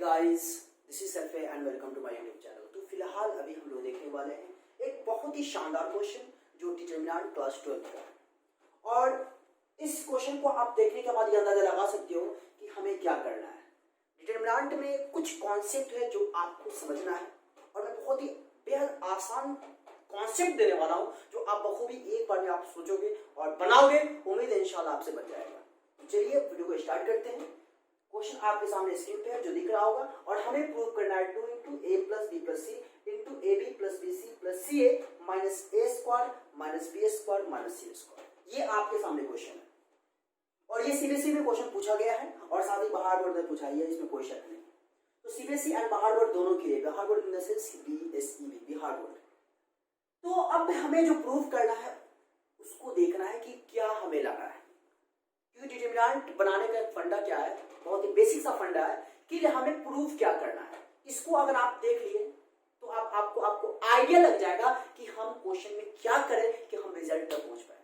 Guys, this is सरफे and welcome to my YouTube channel. तो फिलहाल अभी हम लोग देखने वाले हैं एक बहुत ही शानदार क्वेश्चन जो डिटरमिनेंट क्लास 12 का है। और इस क्वेश्चन को आप देखने के बाद ये अंदाजा लगा सकते हो कि हमें क्या करना है। डिटरमिनेंट में कुछ कॉन्सेप्ट है जो आपको समझना है और मैं बहुत ही बेहद आसान कॉन्सेप्ट देने वाला हूं जो आप बखूबी एक बार में आप सोचोगे और बनाओगे। उम्मीद है इंशाल्लाह आपसे बन जाएगा। तो चलिए वीडियो को स्टार्ट करते हैं। क्वेश्चन आपके सामने स्क्रीन पे है जो दिख रहा होगा और हमें प्रूव करना है 2 into A plus B plus C into A B plus B C plus C A minus A square minus B square minus C square. ये आपके सामने क्वेश्चन है और ये सीबीएसई में क्वेश्चन पूछा गया है और साथ ही बाहर बोर्ड में पूछा है, इसमें कोई शक नहीं। तो सीबीएसई एंड बाहर बोर्ड दोनों के लिए, बाहर board in the sense BSE Bihar board. तो अब हमें जो प्रूव करना है उसको देखना है कि क्या हमें लगा है। क्योंकि डिटरमिनेंट बनाने का फंडा क्या है, बहुत ही बेसिक सा फंडा है कि हमें प्रूफ क्या करना है। इसको अगर आप देख लिए तो आपको आइडिया लग जाएगा कि हम क्वेश्चन में क्या करें कि हम रिजल्ट तक पहुंच पाए।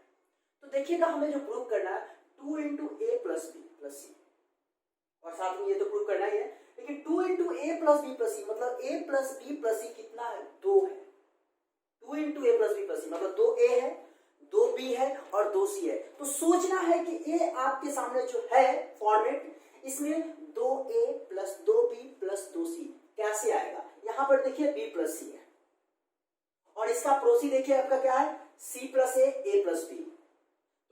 तो देखिएगा, हमें जो प्रूफ करना है 2 into A plus B plus सी, और साथ में ये तो प्रूफ करना ही है, लेकिन 2 into A plus B plus सी मतलब ए प्लस बी प्लस सी कितना है, 2 है। 2 into A plus B plus सी मतलब 2 ए है, 2 बी है और 2 सी है। तो सोचना है कि ये आपके सामने जो है फॉर्मेट, इसमें 2a plus 2b plus 2c कैसे आएगा। यहां पर देखिए b प्लस सी है और इसका प्रोसी देखिए आपका क्या है, c plus A plus B.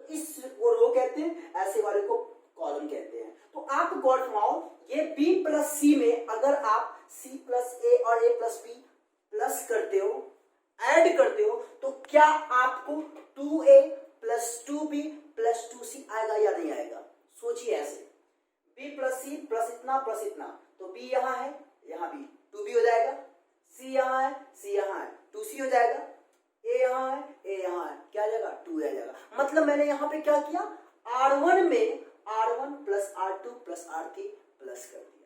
तो इस वो रो कहते हैं, ऐसे वाले को कॉलम कहते हैं। तो आप गौर फरमाओ, ये b प्लस सी में अगर आप c प्लस ए और a प्लस बी प्लस करते हो, ऐड करते हो, तो क्या आपको 2a plus 2b plus 2c आएगा या नहीं आएगा। सोचिए ऐसे, b प्लस सी प्लस इतना, तो b यहाँ है, यहाँ भी 2b हो जाएगा, c यहाँ है, c यहाँ है, 2c हो जाएगा, a यहाँ है, a यहाँ है, क्या आ जाएगा, 2 आ जाएगा। मतलब मैंने यहाँ पे क्या किया, r1 में r1 plus r2 plus r3 plus कर दिया।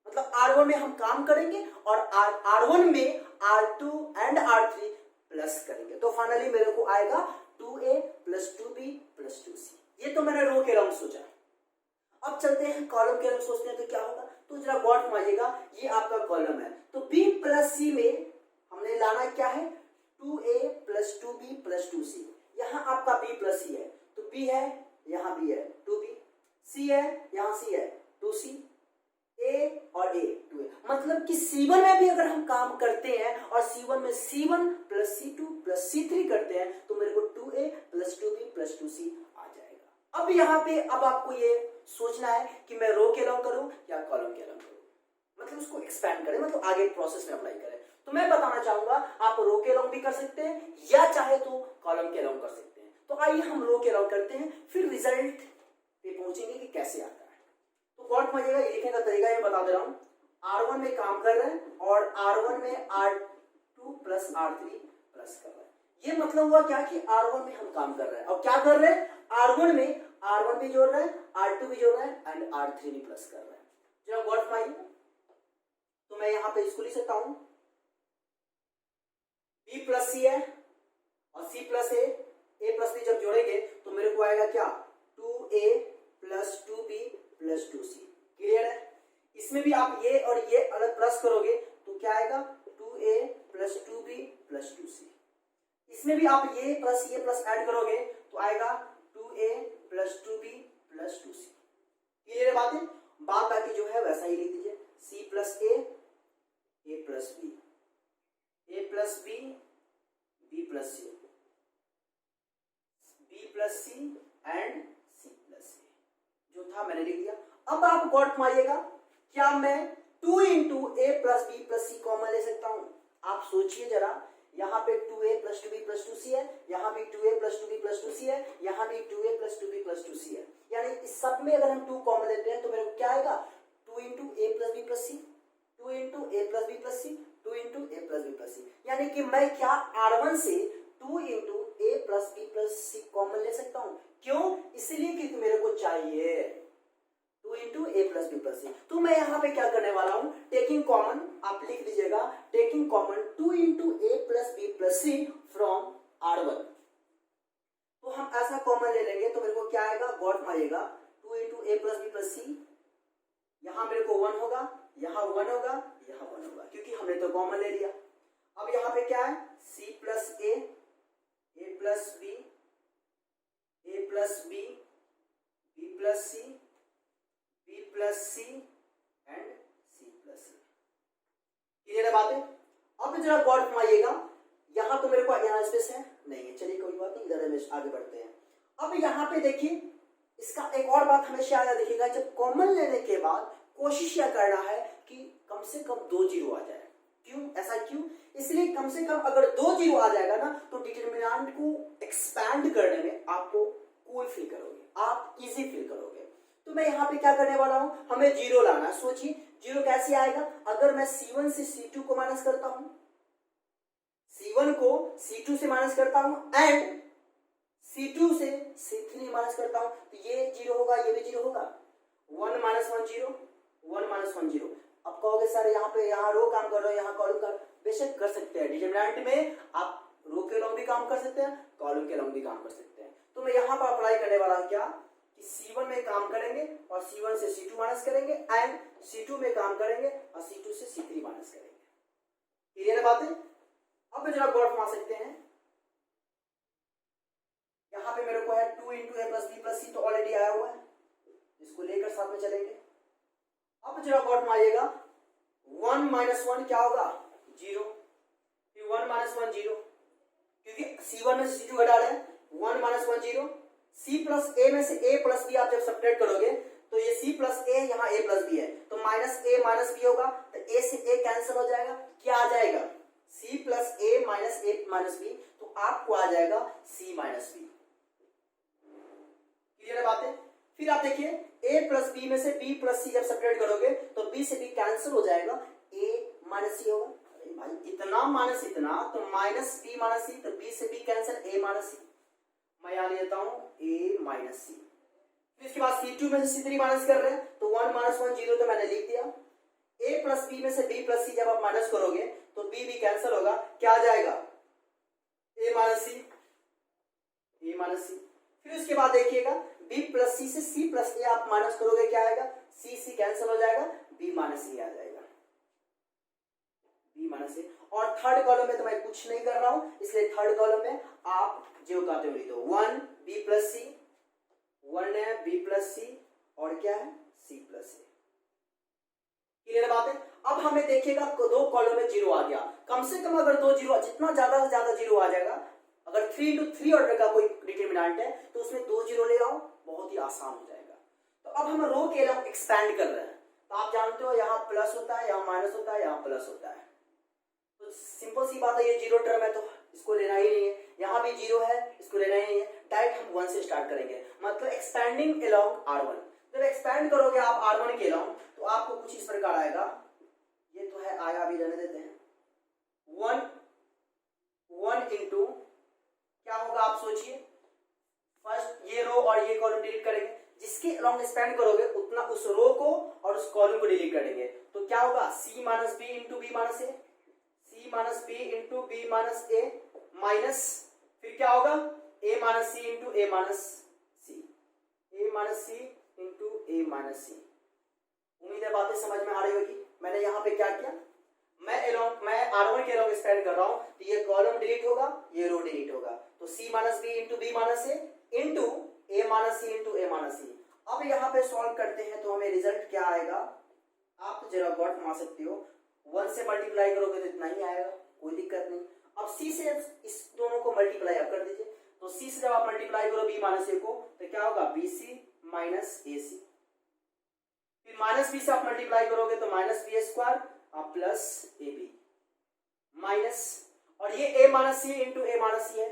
मतलब r1 में हम काम करेंगे और r1 में r2 एंड r3 प्लस करेंगे। तो फाइनली मेरे को आएगा 2a plus 2b plus 2c। ये तो मैंने रो के राउंड सोचा। अब चलते हैं कॉलम के राउंड सोचते हैं तो क्या होगा। तो जरा गौर फरमाइएगा, ये आपका कॉलम है। तो b प्लस सी में हमने लाना क्या है, 2a plus 2b plus 2c। यहाँ आपका b प्लस सी है तो b है, यहाँ b है 2b, c है, यहाँ c है 2c, a और a 2a। मतलब कि c1 में भी अगर हम काम करते हैं और c1 में c1 plus c2 plus c3 करते हैं तो मेरे को 2a plus 2b plus 2c आ जाएगा। अब यहाँ पे अब आपको ये सोचना है कि मैं रो के लॉन्ग करूं या कॉलम के लॉन्ग करूं, मतलब उसको एक्सपेंड करें, मतलब आगे प्रोसेस में अप्लाई करें। तो मैं बताना चाहूंगा आप रो के लॉन्ग भी कर सकते हैं या चाहे तो कॉलम के लॉन्ग कर सकते हैं। तो आइए हम रो के लॉन्ग करते हैं, फिर रिजल्ट पे पहुंचेंगे कि कैसे आता है। तो गौर फरमाइएगा, ये लिखने का तरीका ये बता दे रहा हूं। R1 में काम कर रहे हैं और R1 में R2 प्लस R3 प्लस कर रहे हैं। ये मतलब हुआ क्या कि R1 में हम काम कर रहे हैं और क्या कर रहे हैं, R1 में R1 भी जोड़ रहे हैं, R2 भी जोड़ रहे हैं एंड R3 भी प्लस कर रहे हैं। जरा गौर फरमाइए, तो मैं यहां पे इसको लिख सकता हूं, B प्लस सी है और C plus A plus B जब जोड़ेंगे तो मेरे को आएगा क्या, 2a plus 2b plus 2c। Clear है। इसमें भी आप ये और ये अलग प्लस करोगे तो क्या आएगा, 2a plus 2b plus 2c। इसमें भी आप ये प्लस ऐड करोगे तो आएगा 2a plus 2b plus 2c। Clear बात है। बात बाकी जो है वैसा ही लिख दीजिए, c plus A plus B, a plus B, b plus C, b plus C and c plus A. जो था मैंने लिख दिया। अब आप गौर फरमाइएगा, क्या मैं 2 into A plus B plus C common ले सकता हूं। आप सोचिए जरा, यहाँ पे 2a plus 2b plus 2c है, यहाँ भी 2a plus 2b plus 2c है, यहाँ भी 2a plus 2b plus 2c है। यानी इस सब में अगर हम 2 कॉमन लेते हैं तो मेरे को क्या आएगा, 2 into A plus B plus C, 2 into A plus B plus C, 2 into A plus B plus सी। यानी कि मैं क्या R1 से 2 into A plus B plus C common ले सकता हूं। क्यों, इसलिए क्योंकि मेरे को चाहिए 2 into A plus B plus सी। तो मैं यहाँ पे क्या करने वाला हूं, टेकिंग कॉमन, आप लिख दीजिएगा taking common 2 into A plus B plus C from R1। तो हम ऐसा कॉमन ले लेंगे तो मेरे को क्या आएगा, गौर फरमाइएगा, 2 into A plus B plus सी यहाँ मेरे को 1 होगा, यहाँ 1 होगा, यहाँ 1 होगा, क्योंकि हमने तो कॉमन ले लिया। अब यहाँ पे क्या है, c plus A plus B, A plus B, B plus C, B plus C and C plus C. Clear है बातें? अब जरा गौर फरमाइएगा, यहाँ तो मेरे को यहाँ स्पेस है नहीं है, चलिए कोई बात नहीं, इधर हम आगे बढ़ते हैं। अब यहाँ पे देखिए, इसका एक और बात हमेशा याद रखिएगा, जब कॉमन लेने के बाद कोशिश यह करना है कि कम से कम 2 जीरो आ जाए। क्यों ऐसा क्यों? इसलिए कम से कम अगर 2 जीरो आ जाएगा ना तो डिटरमिनेंट को एक्सपैंड करने में आपको कूल फील करोगे, आप इजी फील करोगे। तो मैं यहाँ पे क्या करने वाला हूं, हमें जीरो लाना है। सोचिए जीरो कैसे आएगा, अगर मैं C1 से C2 को माइनस करता हूं, C1 को C2 से माइनस करता हूं एंड C2 से C3 माइनस करता हूं, तो ये जीरो होगा, ये भी जीरो होगा। 1 माइनस 1 जीरो, 1 माइनस 1 जीरो। अब कहोगे सर यहाँ पे यहाँ रो काम कर रहे हो, यहाँ कॉलम कर, बेशक कर सकते हैं। डिटरमिनेंट में आप रो के लॉन्ग भी काम कर सकते हैं, कॉलम के लॉन्ग भी काम कर सकते हैं। तो मैं यहाँ पर अप्लाई करने वाला हूँ क्या कि C1 में काम करेंगे और C1 से C2 माइनस करेंगे एंड C2 में काम करेंगे और C2 से C3 माइनस करेंगे। क्लियर है बातें? अब जरा गौर फरमा सकते हैं, यहाँ पे मेरे को है 2 into A plus B plus सी, तो ऑलरेडी आया हुआ है, इसको लेकर साथ में चलेंगे। अब जरा गौर फरमाइएगा, 1 माइनस 1 क्या होगा, जीरो, फिर 1 माइनस 1 जीरो, क्योंकि C1 में से C2 घटा रहे हैं, 1 माइनस 1 जीरो। C प्लस ए में से A प्लस बी आप जब सब्ट्रैक्ट करोगे तो ये C प्लस ए, यहाँ A प्लस बी है, तो माइनस ए माइनस बी होगा, तो A से A कैंसिल हो जाएगा, क्या आ जाएगा, C प्लस ए माइनस बी, तो आपको आ जाएगा C माइनस बी। क्लियर है बातें? फिर आप देखिए A प्लस बी में से B प्लस सी जब सब्ट्रैक्ट करोगे तो B से B कैंसिल हो जाएगा, A माइनस सी होगा। अरे भाई इतना माइनस इतना, तो माइनस B माइनस सी, तो B से B कैंसिल, A माइनस सी। मैं यहां लेता हूं A माइनस सी। फिर इसके बाद C2 में से C3 माइनस कर रहे हैं, तो 1 माइनस 1 जीरो, तो मैंने लिख दिया। A प्लस बी में से B प्लस सी जब आप माइनस करोगे तो B भी कैंसिल होगा, क्या आ जाएगा, A minus C, A minus C. फिर उसके बाद देखिएगा B प्लस सी से C प्लस ए आप माइनस करोगे, क्या आएगा, C कैंसिल हो जाएगा, B माइनस ए आ जाएगा, B माइनस ए। और थर्ड कॉलम में तो मैं कुछ नहीं कर रहा हूं, इसलिए थर्ड कॉलम में आप जो कहते हो लिख दो, 1 B प्लस सी, 1 है B प्लस सी और क्या है C प्लस ए। क्लियर बात है? अब हमें देखिएगा 2 कॉलम में जीरो आ गया, कम से कम अगर 2 जीरो, जितना ज्यादा से ज्यादा जीरो आ जाएगा, अगर 3 इंटू 3 ऑर्डर का कोई डिटरमिनेंट है तो उसमें 2 जीरो ले आओ, बहुत ही आसान हो जाएगा। तो अब हम रो के लिए एक्सपैंड कर रहे हैं, तो आप जानते हो यहाँ प्लस होता है, यहाँ माइनस होता है, यहाँ प्लस होता है, तो सिंपल सी बात है, ये जीरो टर्म है तो इसको लेना ही नहीं है, यहाँ भी जीरो है, इसको लेना ही नहीं है, डायरेक्ट हम 1 से स्टार्ट करेंगे, मतलब एक्सपैंडिंग अलोंग R1। जब एक्सपैंड करोगे आप R1 के अलोंग तो आपको कुछ इस प्रकार आएगा, ये तो है आया, अभी रहने देते हैं, 1 इंटू क्या होगा आप सोचिए, फर्स्ट ये रो और ये कॉलम डिलीट करेंगे, जिसके अलोंग एक्सपैंड करोगे उतना उस रो को और उस कॉलम को डिलीट करेंगे, तो क्या होगा, C minus B into B minus A, C minus B into B minus A, minus फिर क्या होगा, A minus C into A minus C, A minus C into A minus C. उम्मीद है बातें समझ में आ रही होगी। मैंने यहाँ पे क्या किया, मैं R1 के अलोंग एक्सपेंड कर रहा हूं, तो ये कॉलम डिलीट होगा, ये रो डिलीट होगा, तो C minus B into B minus A into A minus C into A minus C. अब यहाँ पे सॉल्व करते हैं तो हमें रिजल्ट क्या आएगा, आप जरा गौर फरमा सकते हो, 1 से मल्टीप्लाई करोगे तो इतना ही आएगा, कोई दिक्कत नहीं। अब C से इस दोनों को मल्टीप्लाई आप कर दीजिए, तो C से जब आप मल्टीप्लाई करो B माइनस ए को तो क्या होगा, BC माइनस AC, फिर माइनस बी से आप मल्टीप्लाई करोगे तो माइनस बी स्क्वायर और प्लस ए बी माइनस, और ये a minus C into A minus C है,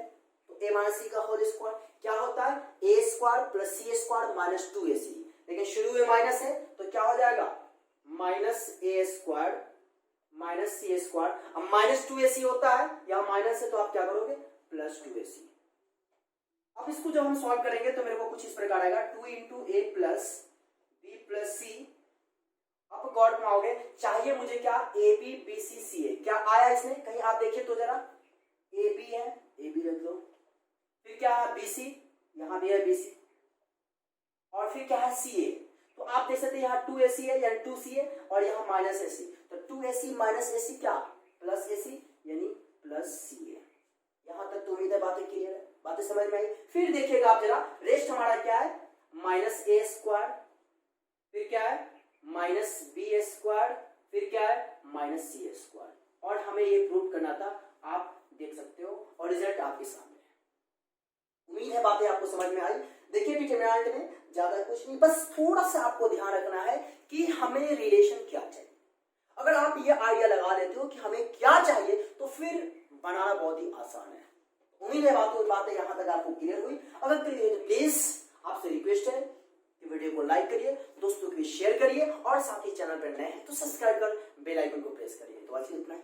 तो a माइनस सी का होल स्क्वायर क्या होता है, a square plus C square minus 2ac, लेकिन शुरू में माइनस है तो क्या हो जाएगा, minus A square minus C square. अब माइनस 2ac होता है, यहाँ माइनस है तो आप क्या करोगे, प्लस 2ac। अब इसको जब हम सॉल्व करेंगे तो मेरे को कुछ इस प्रकार आएगा, 2 into A plus B plus सी। अब गौर फरमाओगे, चाहिए मुझे क्या, ए बी बी सी सी ए, क्या आया इसमें, कहीं आप देखिए तो जरा, ए बी है, ए बी रख दो, फिर क्या है बी सी, यहां भी है बी सी, और फिर क्या है सी ए। तो आप देख सकते हैं यहाँ 2ac है यानी 2c है और यहाँ माइनस ac, तो 2ac माइनस ac क्या प्लस ac यानी प्लस ca। यहां तक तो उम्मीद है बातें क्लियर है, बातें समझ में आई। फिर देखिएगा आप जरा, रेस्ट हमारा क्या है माइनस a स्क्वायर, फिर क्या है माइनस b स्क्वायर, फिर क्या है माइनस c स्क्वायर, और हमें ये प्रूव करना था। आप देख सकते हो और रिजल्ट आपके सामने है। उम्मीद है बातें आपको समझ में आई। देखिए डिटरमिनेंट में ज्यादा कुछ नहीं, बस थोड़ा सा आपको ध्यान रखना है कि हमें रिलेशन क्या चाहिए। अगर आप ये आइडिया लगा लेते हो कि हमें क्या चाहिए तो फिर बनाना बहुत ही आसान है। उम्मीद है बातें यहां तक आपको क्लियर हुई। अगर क्लियर है तो प्लीज आपसे रिक्वेस्ट है कि वीडियो को लाइक करिए, दोस्तों के शेयर करिए और साथ ही चैनल पर नए हैं तो सब्सक्राइब कर बेल आइकन को प्रेस करिए। तो आज इतना ही।